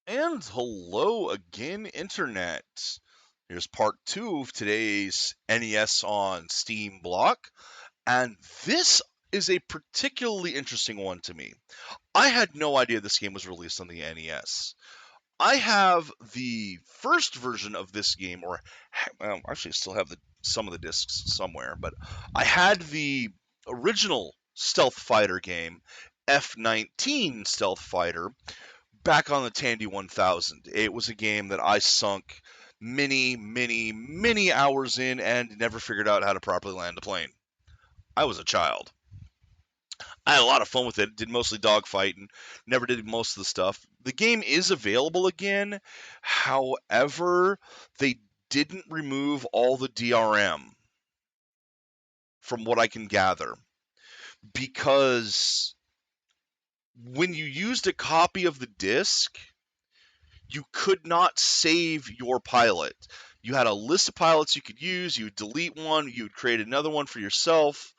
And hello again, Internet. Here's part 2 of today's NES on Steam block, and this is a particularly interesting one to me. I had no idea this game was released on the NES. I have the first version of this game, or actually, I still have some of the discs somewhere, but I had the original Stealth Fighter game, F-117 Stealth Fighter, back on the Tandy 1000. It was a game that I sunk many hours in and never figured out how to properly land a plane. I was a child. I had a lot of fun with it. Did mostly dogfighting. Never did most of the stuff. The game is available again. However, they didn't remove all the DRM from what I can gather. Because when you used a copy of the disc, you could not save your pilot. You had a list of pilots you could use. You would delete one. You would create another one for yourself.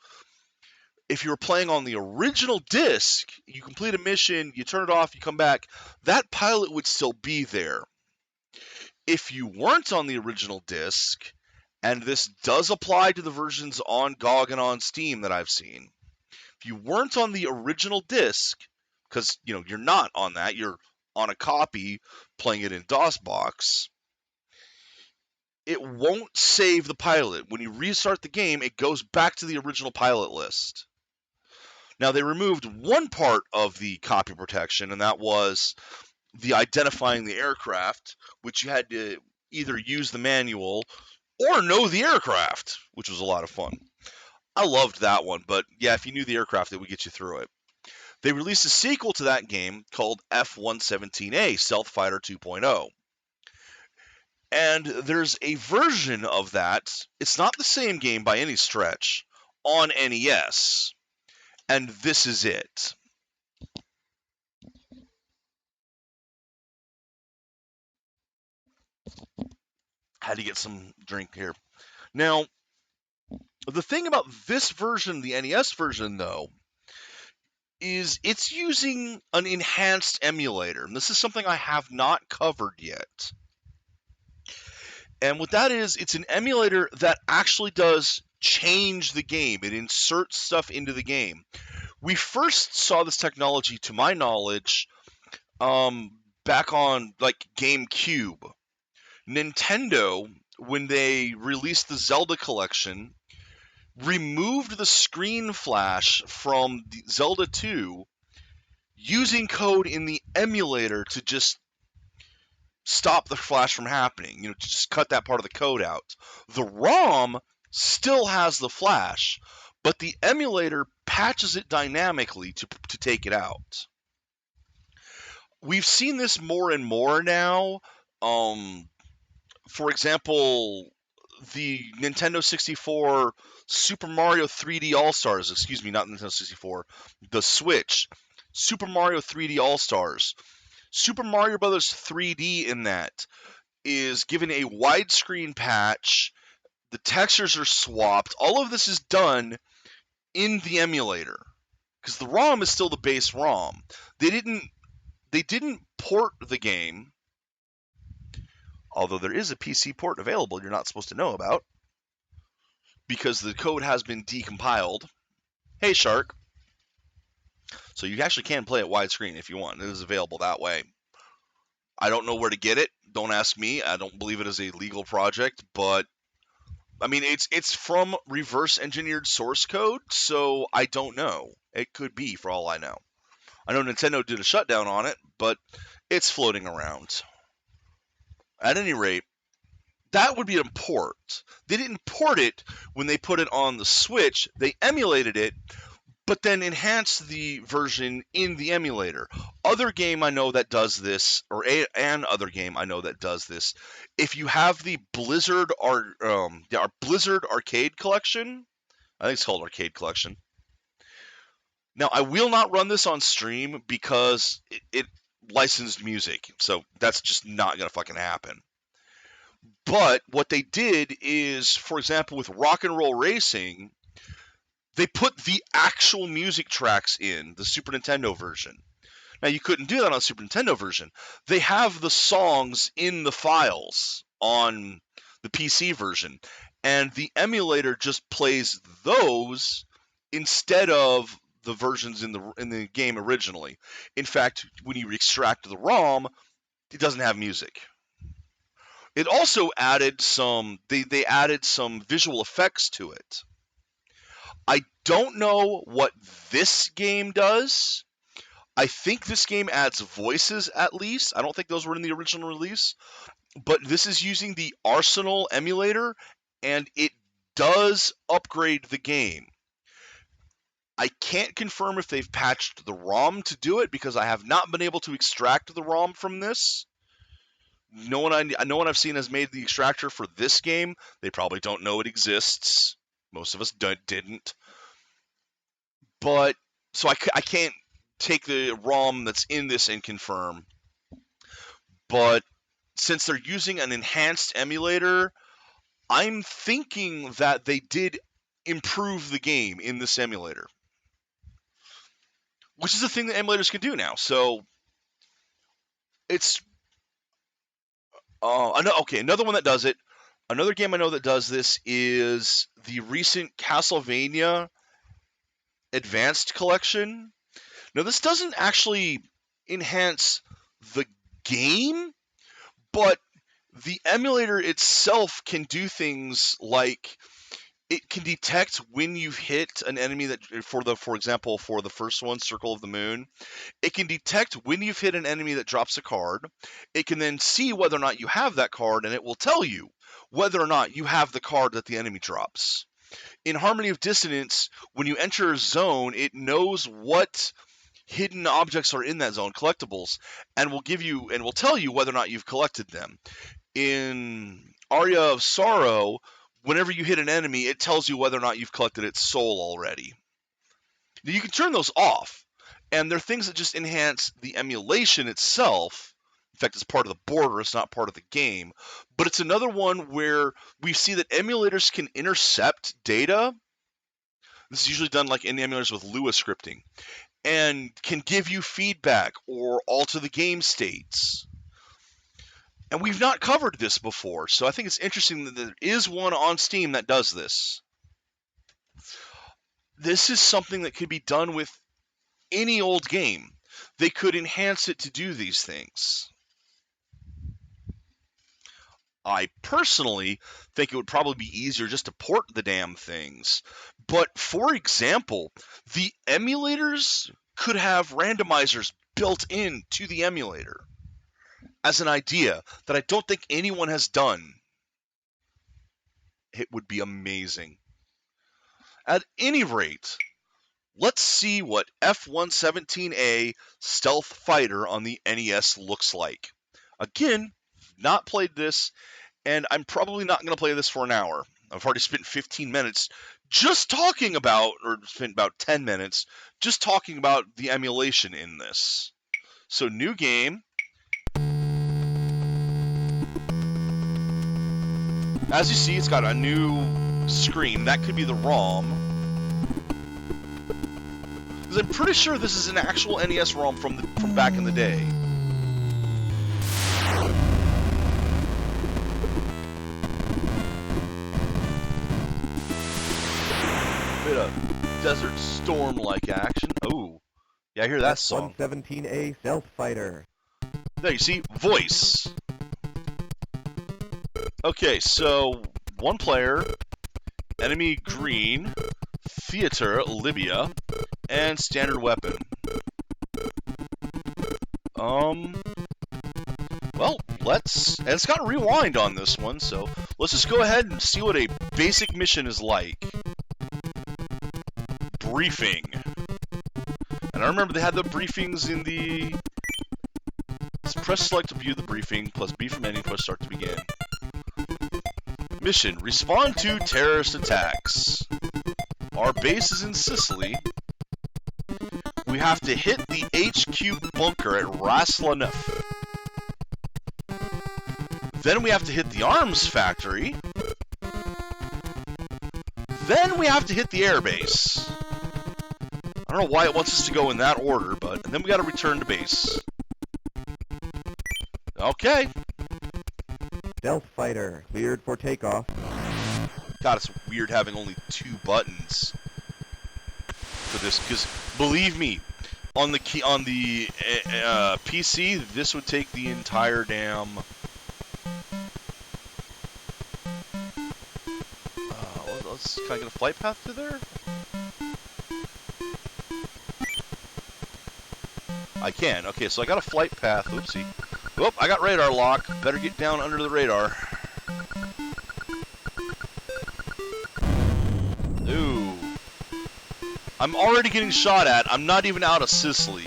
If you were playing on the original disc, you complete a mission, you turn it off, you come back, that pilot would still be there. If you weren't on the original disc, and this does apply to the versions on GOG and on Steam that I've seen, if you weren't on the original disc, because you're not on that, you're on a copy playing it in DOSBox, it won't save the pilot. When you restart the game, it goes back to the original pilot list. Now, they removed one part of the copy protection, and that was the identifying the aircraft, which you had to either use the manual or know the aircraft, which was a lot of fun. I loved that one, but yeah, if you knew the aircraft, it would get you through it. They released a sequel to that game called F-117A Stealth Fighter 2.0. And there's a version of that. It's not the same game by any stretch on NES. And this is it. Had to get some drink here. Now, the thing about this version, the NES version, though, is it's using an enhanced emulator. And this is something I have not covered yet. And what that is, it's an emulator that actually does change the game. It inserts stuff into the game. We first saw this technology, to my knowledge, back on like GameCube. Nintendo, when they released the Zelda collection, removed the screen flash from the Zelda 2 using code in the emulator to just stop the flash from happening, to just cut that part of the code out. The ROM still has the flash, but the emulator patches it dynamically to take it out. We've seen this more and more now. For example, the Nintendo 64 Super Mario 3D All-Stars, excuse me, not Nintendo 64, the Switch, Super Mario 3D All-Stars. Super Mario Bros. 3D in that is given a widescreen patch. The textures are swapped. All of this is done in the emulator because the ROM is still the base ROM. They didn't port the game, although there is a PC port available you're not supposed to know about because the code has been decompiled. Hey, Shark. So you actually can play it widescreen if you want. It is available that way. I don't know where to get it. Don't ask me. I don't believe it is a legal project, but I mean, it's from reverse engineered source code, so I don't know. It could be, for all I know. I know Nintendo did a shutdown on it, but it's floating around. At any rate, that would be a port. They didn't port it when they put it on the Switch. They emulated it, but then enhanced the version in the emulator. Other game I know that does this, or an other game I know that does this, if you have the Blizzard Blizzard Arcade Collection, I think it's called Arcade Collection. Now, I will not run this on stream because it licensed music, so that's just not going to fucking happen. But what they did is, for example, with Rock and Roll Racing, they put the actual music tracks in the Super Nintendo version. Now, you couldn't do that on the Super Nintendo version. They have the songs in the files on the PC version, and the emulator just plays those instead of the versions in the game originally. In fact, when you extract the ROM, it doesn't have music. It also added some they added some visual effects to it. I don't know what this game does. I think this game adds voices at least. I don't think those were in the original release, but this is using the Arsenal emulator, and it does upgrade the game. I can't confirm if they've patched the ROM to do it because I have not been able to extract the ROM from this. No one I've seen has made the extractor for this game. They probably don't know it exists. Most of us didn't. But so I can't take the ROM that's in this and confirm. But since they're using an enhanced emulator, I'm thinking that they did improve the game in this emulator, which is a thing that emulators can do now. So it's another one that does it. Another game I know that does this is the recent Castlevania Advanced Collection. Now, this doesn't actually enhance the game, but the emulator itself can do things like it can detect when you've hit an enemy that, for example, for the first one, Circle of the Moon, it can detect when you've hit an enemy that drops a card. It can then see whether or not you have that card, and it will tell you whether or not you have the card that the enemy drops. In Harmony of Dissonance, when you enter a zone, it knows what hidden objects are in that zone, collectibles, and will tell you whether or not you've collected them. In Aria of Sorrow, whenever you hit an enemy, it tells you whether or not you've collected its soul already. Now, you can turn those off, and they're things that just enhance the emulation itself. In fact, it's part of the border, it's not part of the game. But it's another one where we see that emulators can intercept data. This is usually done like in emulators with Lua scripting, and can give you feedback or alter the game states. And we've not covered this before, so I think it's interesting that there is one on Steam that does this. This is something that could be done with any old game. They could enhance it to do these things. I personally think it would probably be easier just to port the damn things. But, for example, the emulators could have randomizers built into the emulator as an idea that I don't think anyone has done. It would be amazing. At any rate, let's see what F-117A Stealth Fighter on the NES looks like. Again, not played this, and I'm probably not going to play this for an hour. I've already spent 15 minutes just talking about, or spent about 10 minutes just talking about the emulation in this. So, new game. As you see, it's got a new screen. That could be the ROM. Because I'm pretty sure this is an actual NES ROM from back in the day. Bit of Desert Storm-like action. Oh, yeah, I hear that song. F-117A Stealth Fighter. There, you see, voice. Okay, so one player, enemy green, theater, Libya, and standard weapon. Well, and it's got rewind on this one, so let's just go ahead and see what a basic mission is like. Briefing. And I remember they had the briefings in the... Let's press select to view the briefing, plus B from menu, press start to begin. Mission, respond to terrorist attacks. Our base is in Sicily. We have to hit the HQ bunker at Ras Lanuf. Then we have to hit the arms factory. Then we have to hit the airbase. I don't know why it wants us to go in that order, but... And then we gotta return to base. Okay. Stealth Fighter, cleared for takeoff. God, it's weird having only 2 buttons for this, because believe me, on the PC, this would take the entire damn... Can I get a flight path through there? I can. Okay, so I got a flight path. Oopsie. Whoop, I got radar lock. Better get down under the radar. Ooh. I'm already getting shot at. I'm not even out of Sicily.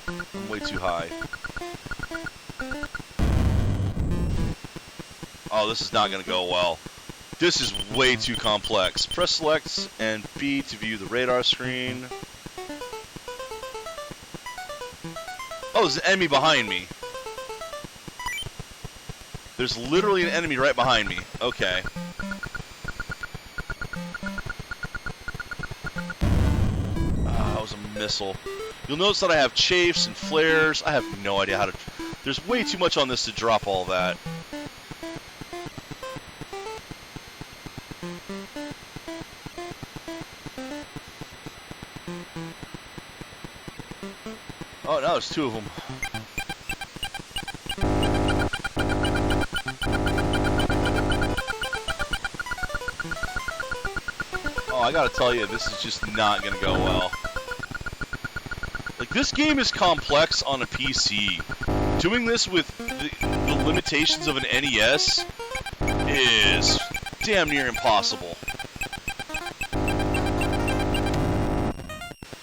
I'm way too high. Oh, this is not going to go well. This is way too complex. Press select and B to view the radar screen. Oh, there's an enemy behind me. There's literally an enemy right behind me. Okay. That was a missile. You'll notice that I have chafes and flares. I have no idea how to... There's way too much on this to drop all that. Oh, no, there's 2 of them. Oh, I gotta tell you, this is just not gonna go well. Like, this game is complex on a PC. Doing this with the limitations of an NES is damn near impossible.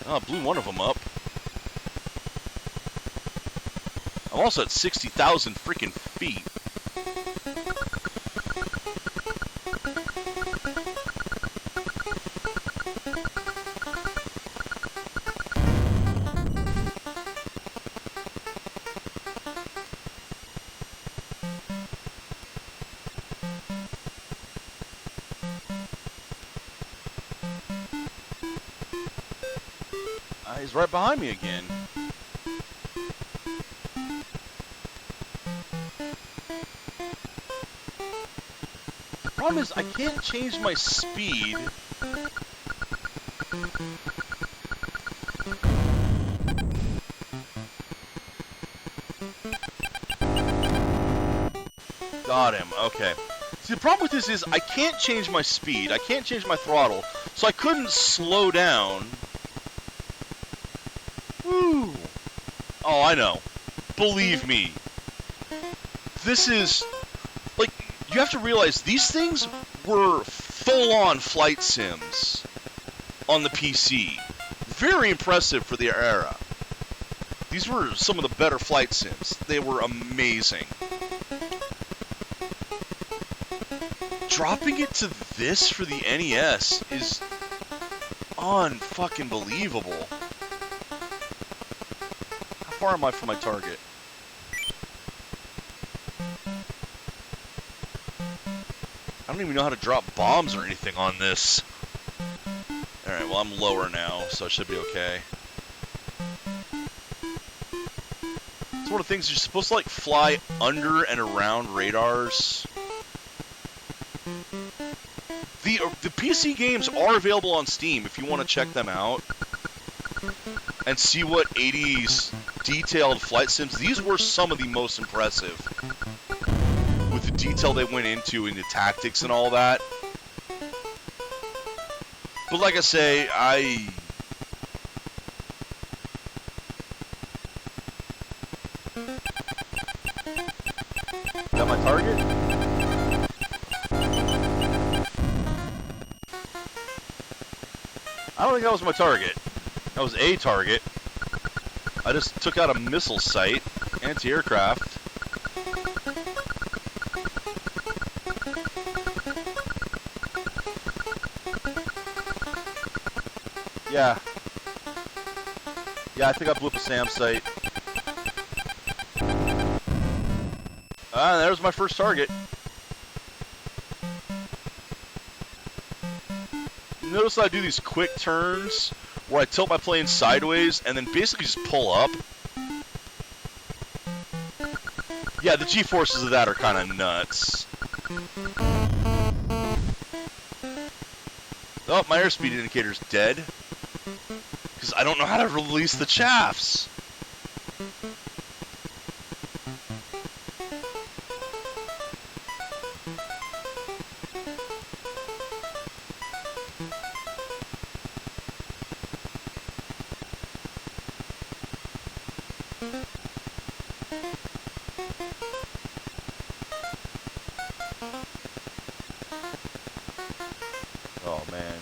Oh, I blew one of them up. I'm also at 60,000 freaking feet. He's right behind me again. The problem is I can't change my speed. Got him. Okay. See, the problem with this is I can't change my speed. I can't change my throttle. So I couldn't slow down. Woo! Oh, I know. Believe me. This is... Like, you have to realize these things were full-on flight sims on the PC. Very impressive for their era. These were some of the better flight sims. They were amazing. Dropping it to this for the NES is un-fucking believable. How far am I from my target? I don't even know how to drop bombs or anything on this. Alright, well I'm lower now, so I should be okay. It's one of the things you're supposed to like fly under and around radars. The PC games are available on Steam if you want to check them out and see what 80s detailed flight sims. These were some of the most impressive with the detail they went into the tactics and all that. But like I say, got my target? I don't think that was my target. That was a target. I just took out a missile site, anti-aircraft. Yeah. Yeah, I think I blew up a SAM site. There's my first target. Notice I do these quick turns where I tilt my plane sideways and then basically just pull up. Yeah, the G-forces of that are kind of nuts. Oh, my airspeed indicator's dead. Because I don't know how to release the shafts. Oh, man.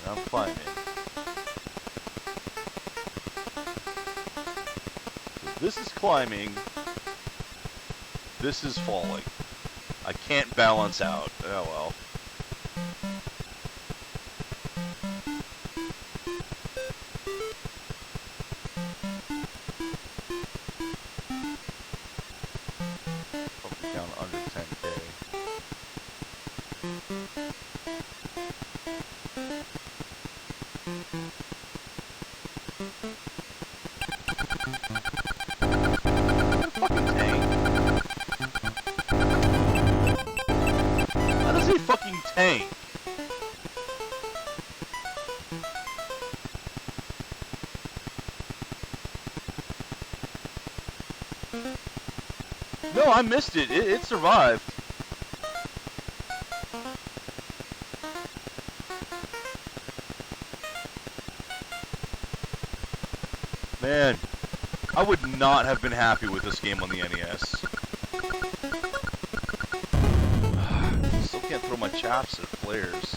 I'm climbing. So this is climbing. This is falling. I can't balance out. Oh well. Probably down under 10K. Fucking tank. That is a fucking tank. No, I missed it. It survived. Man, I would not have been happy with this game on the NES. Still can't throw my chaps at flares.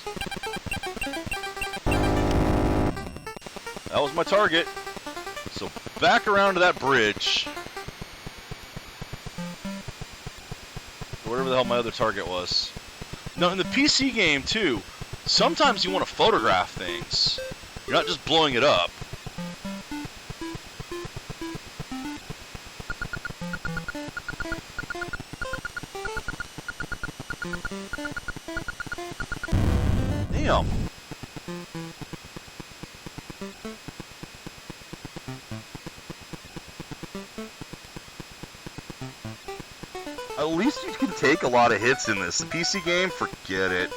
That was my target. So back around to that bridge. Whatever the hell my other target was. No, in the PC game too, sometimes you want to photograph things. You're not just blowing it up. Damn. At least you can take a lot of hits in this. The PC game, forget it.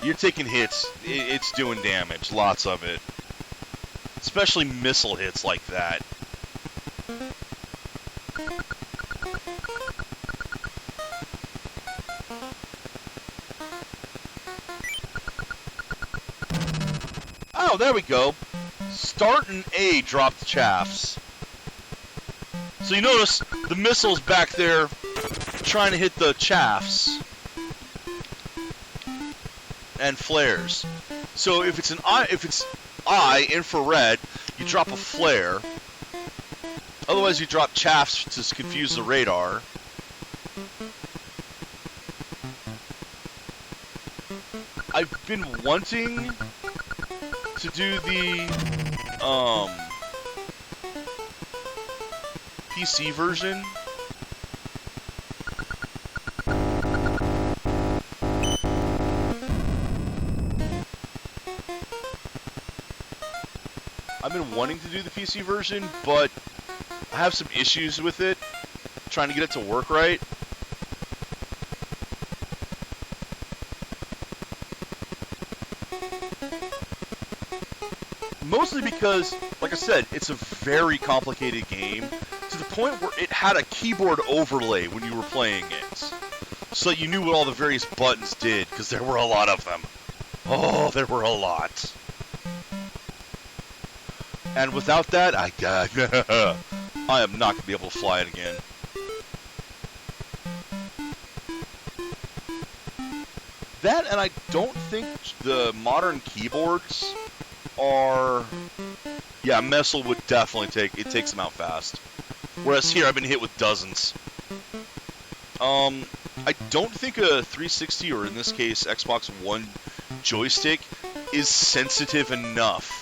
You're taking hits, it's doing damage, lots of it. Especially missile hits like that. Oh, there we go. Start and A dropped chaffs. So you notice the missile's back there trying to hit the chaffs and flares. So if it's I infrared, you drop a flare. Otherwise, you drop chaffs to confuse the radar. I've been wanting to do the PC version. I've been wanting to do the PC version, but I have some issues with it, trying to get it to work right. Mostly because, like I said, it's a very complicated game, to the point where it had a keyboard overlay when you were playing it, so that you knew what all the various buttons did, because there were a lot of them. Oh, there were a lot. And without that, I am not going to be able to fly it again. That, and I don't think the modern keyboards are... Yeah, Missile would definitely takes them out fast. Whereas here, I've been hit with dozens. I don't think a 360, or in this case, Xbox One joystick is sensitive enough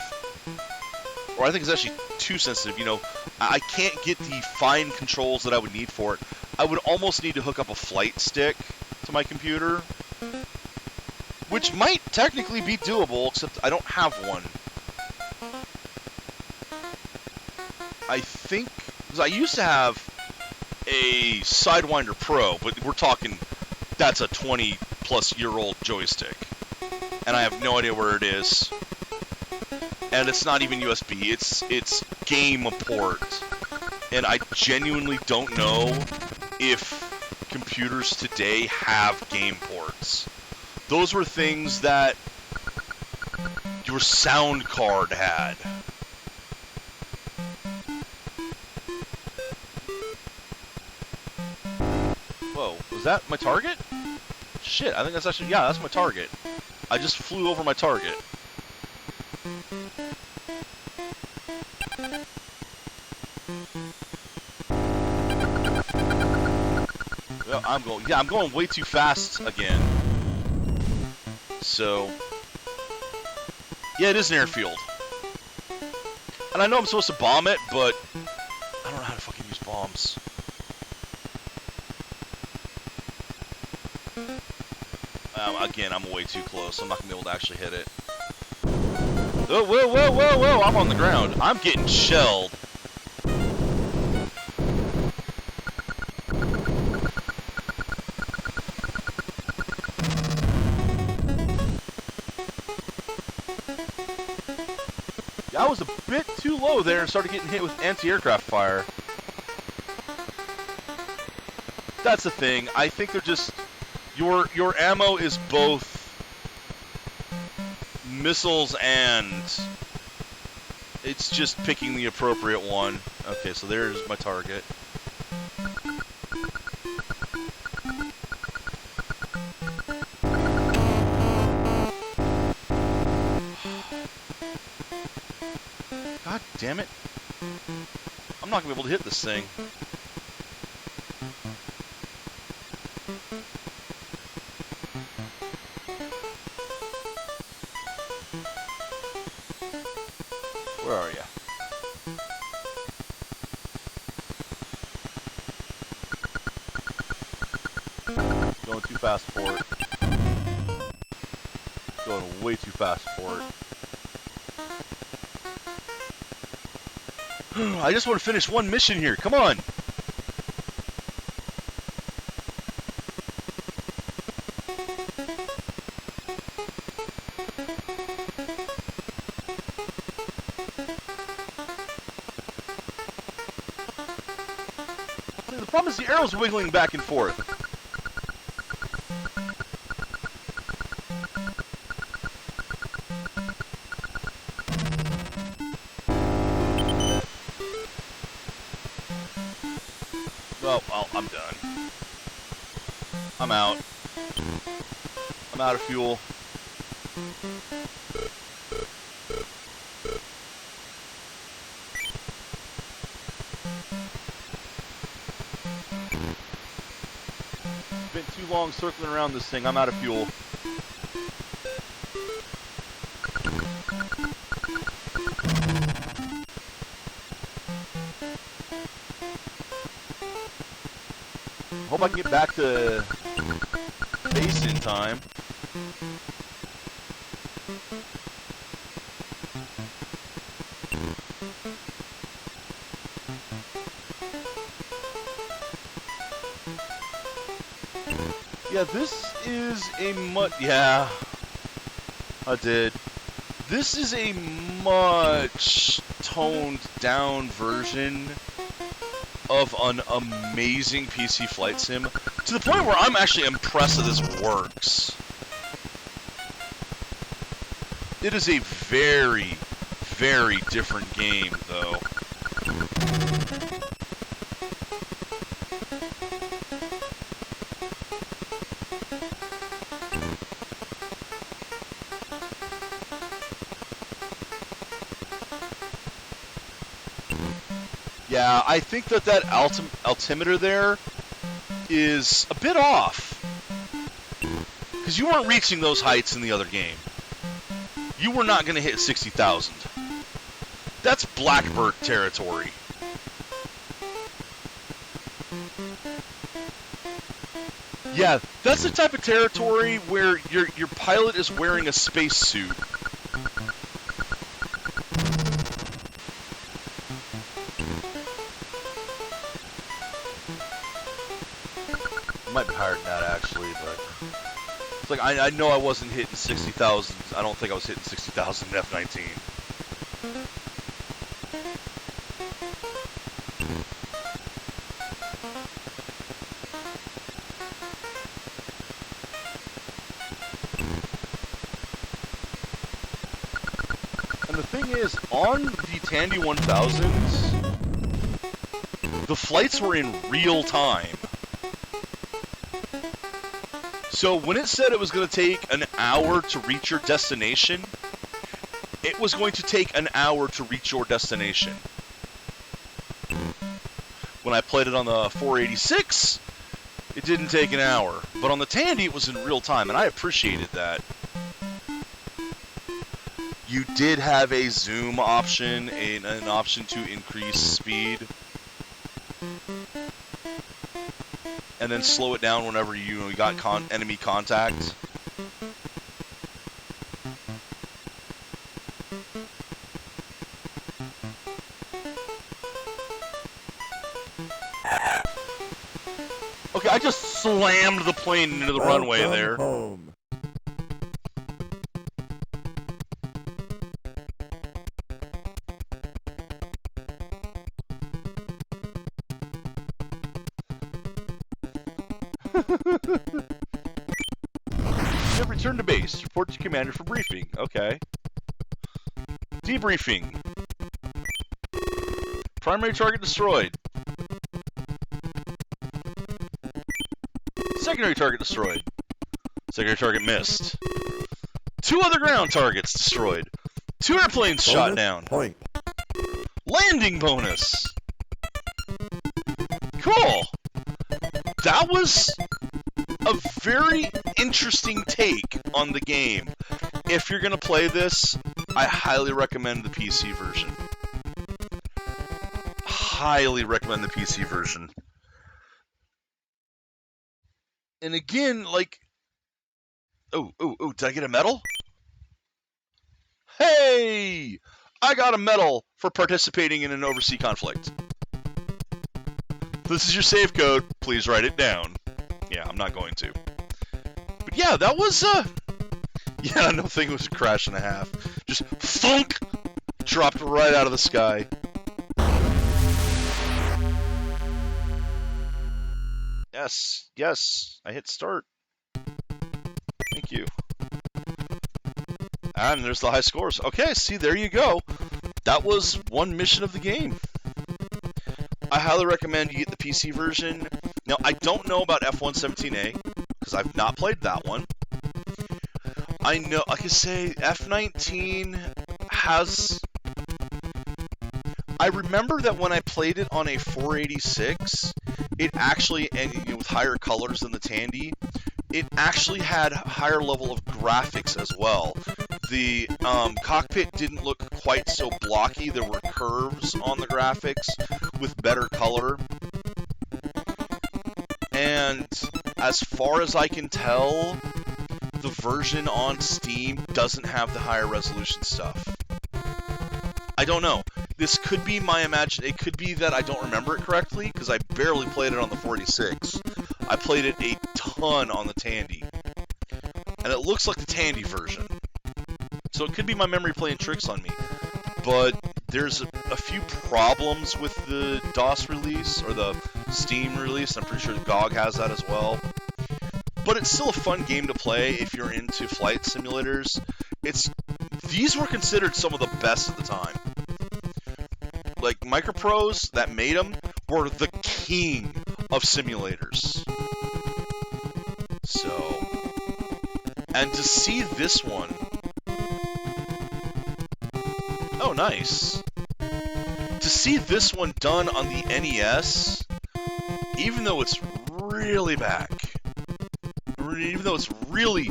or I think it's actually too sensitive. You know, I can't get the fine controls that I would need for it. I would almost need to hook up a flight stick to my computer, which might technically be doable, except I don't have one. I think, because I used to have a Sidewinder Pro, but we're talking, that's a 20-plus-year-old joystick. And I have no idea where it is. And it's not even USB, it's game port. And I genuinely don't know if computers today have game ports. Those were things that your sound card had. Whoa, was that my target? Shit, I think that's actually, yeah, that's my target. I just flew over my target. Well, I'm going way too fast again. So, yeah, it is an airfield. And I know I'm supposed to bomb it, but I don't know how to fucking use bombs. Again, I'm way too close. I'm not going to be able to actually hit it. Oh, whoa, whoa, whoa, whoa! I'm on the ground. I'm getting shelled. Yeah, I was a bit too low there and started getting hit with anti-aircraft fire. That's the thing. I think they're just... Your ammo is both missiles and it's just picking the appropriate one. Okay, so there's my target. God damn it. I'm not going to be able to hit this thing. Where are you? Going too fast for it. Going way too fast for it. I just want to finish one mission here. Come on. The problem is the arrow's wiggling back and forth. Well, I'm done. I'm out. I'm out of fuel. Spent too long circling around this thing. I'm out of fuel. Hope I can get back to base in time. Yeah, this is a yeah, I did. This is a much toned down version of an amazing PC flight sim, to the point where I'm actually impressed that this works. It is a very, very different game, though. Yeah, I think that altimeter there is a bit off. Because you weren't reaching those heights in the other game. You were not going to hit 60,000. That's Blackbird territory. Yeah, that's the type of territory where your pilot is wearing a spacesuit. It might be higher than that actually, but it's like I know I wasn't hitting 60,000. I don't think I was hitting 60,000 in F-19. And the thing is, on the Tandy 1000s, the flights were in real time. So when it said it was going to take an hour to reach your destination, it was going to take an hour to reach your destination. When I played it on the 486, it didn't take an hour. But on the Tandy, it was in real time, and I appreciated that. You did have a zoom option, an option to increase speed. And then slow it down whenever you got enemy contact. Okay, I just slammed the plane into the runway there. Home. You have returned to base. Report to commander for briefing. Okay. Debriefing. Primary target destroyed. Secondary target destroyed. Secondary target missed. 2 other ground targets destroyed. 2 airplanes shot down. Point. Landing bonus. Cool. That was a very interesting take on the game. If you're going to play this, I highly recommend the PC version. Highly recommend the PC version. And again, like... Oh, did I get a medal? Hey! I got a medal for participating in an overseas conflict. This is your save code. Please write it down. Yeah, I'm not going to. But yeah, that was, yeah, no thing was a crash and a half. Just thunk! Dropped right out of the sky. Yes, I hit start. Thank you. And there's the high scores. Okay, see, there you go. That was one mission of the game. I highly recommend you get the PC version. Now, I don't know about F-117A, because I've not played that one. I know, like I say, F-19 has... I remember that when I played it on a 486, it actually, and with higher colors than the Tandy, it actually had higher level of graphics as well. The cockpit didn't look quite so blocky. There were curves on the graphics with better color. And as far as I can tell, the version on Steam doesn't have the higher resolution stuff. I don't know. This could be my imagination. It could be that I don't remember it correctly, because I barely played it on the 46. I played it a ton on the Tandy. And it looks like the Tandy version. So it could be my memory playing tricks on me. But there's a few problems with the DOS release, or the Steam release. I'm pretty sure GOG has that as well. But it's still a fun game to play if you're into flight simulators. These were considered some of the best at the time. Like, Microprose that made them were the king of simulators. So, and to see this one, oh nice. To see this one done on the NES, even though it's really back, even though it's really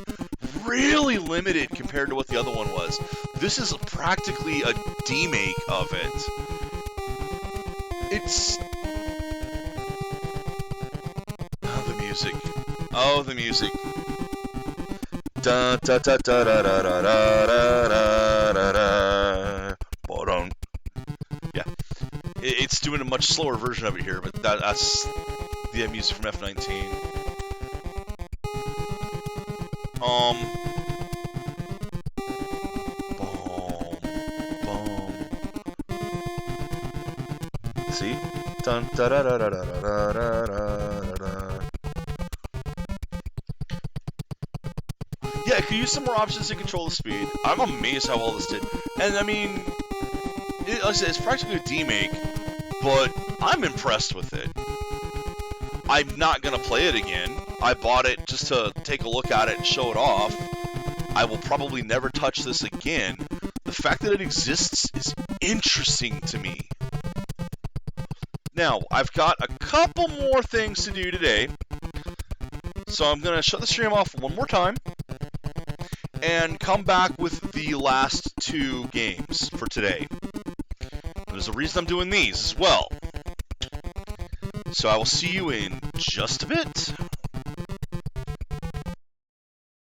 really limited compared to what the other one was. This is practically a demake of it. It's... Oh, the music. Oh, the music. Da da da da da da da da da da. Yeah, it's doing a much slower version of it here, but that's the music from F-19. Boom, boom. See? Dun da da da da da da da da da. Yeah, it could use some more options to control the speed. I'm amazed how well this did. And I mean, like I said, it's practically a demake, but I'm impressed with it. I'm not going to play it again. I bought it just to take a look at it and show it off. I will probably never touch this again. The fact that it exists is interesting to me. Now, I've got a couple more things to do today. So I'm going to shut the stream off one more time and come back with the last two games for today. There's a reason I'm doing these as well. So I will see you in just a bit.